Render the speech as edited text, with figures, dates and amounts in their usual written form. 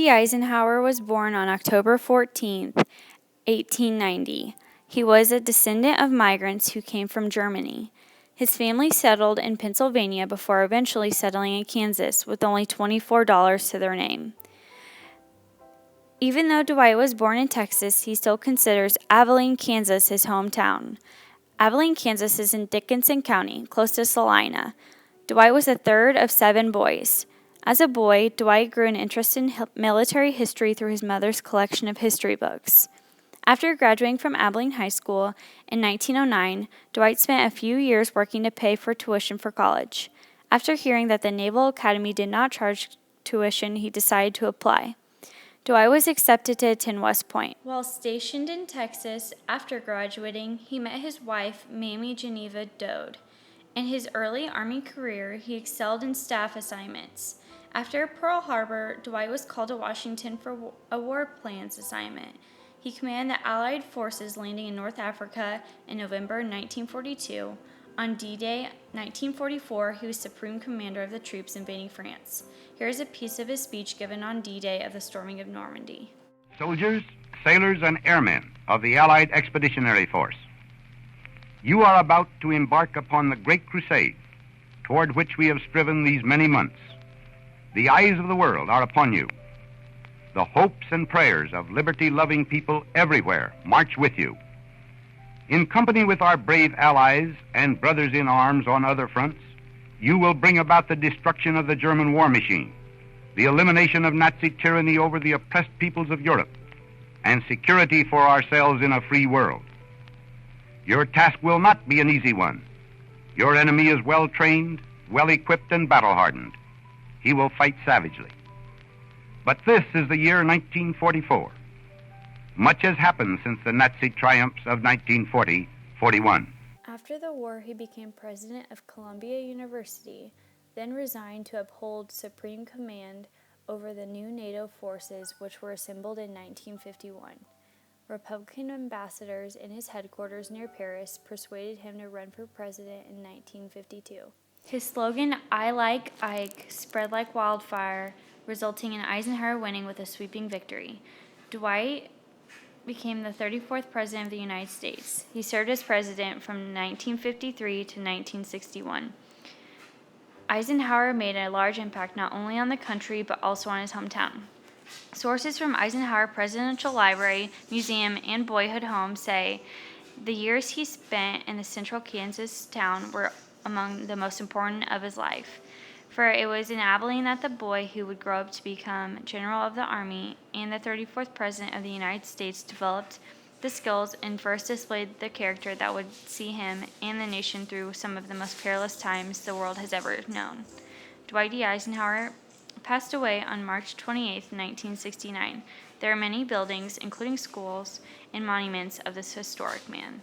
D Eisenhower was born on October 14, 1890. He was a descendant of migrants who came from Germany. His family settled in Pennsylvania before eventually settling in Kansas with only $24 to their name. Even though Dwight was born in Texas, he still considers Abilene, Kansas his hometown. Abilene, Kansas is in Dickinson County, close to Salina. Dwight was the third of 7 boys. As a boy, Dwight grew an interest in military history through his mother's collection of history books. After graduating from Abilene High School in 1909, Dwight spent a few years working to pay for tuition for college. After hearing that the Naval Academy did not charge tuition, he decided to apply. Dwight was accepted to attend West Point. While stationed in Texas after graduating, he met his wife, Mamie Geneva Dode. In his early Army career, he excelled in staff assignments. After Pearl Harbor, Dwight was called to Washington for a war plans assignment. He commanded the Allied forces landing in North Africa in November 1942. On D-Day 1944, he was Supreme Commander of the troops invading France. Here is a piece of his speech given on D-Day of the storming of Normandy. Soldiers, sailors, and airmen of the Allied Expeditionary Force, you are about to embark upon the great crusade toward which we have striven these many months. The eyes of the world are upon you. The hopes and prayers of liberty-loving people everywhere march with you. In company with our brave allies and brothers in arms on other fronts, you will bring about the destruction of the German war machine, the elimination of Nazi tyranny over the oppressed peoples of Europe, and security for ourselves in a free world. Your task will not be an easy one. Your enemy is well-trained, well-equipped, and battle-hardened. He will fight savagely. But this is the year 1944. Much has happened since the Nazi triumphs of 1940-41. After the war, he became president of Columbia University, then resigned to uphold supreme command over the new NATO forces which were assembled in 1951. Republican ambassadors in his headquarters near Paris persuaded him to run for president in 1952. His slogan, "I like Ike," spread like wildfire, resulting in Eisenhower winning with a sweeping victory. Dwight became the 34th President of the United States. He served as president from 1953 to 1961. Eisenhower made a large impact not only on the country but also on his hometown. Sources from Eisenhower Presidential Library, Museum, and Boyhood Home say the years he spent in the central Kansas town were among the most important of his life. For it was in Abilene that the boy who would grow up to become General of the Army and the 34th President of the United States developed the skills and first displayed the character that would see him and the nation through some of the most perilous times the world has ever known. Dwight D Eisenhower passed away on March 28, 1969. There are many buildings, including schools and monuments of this historic man.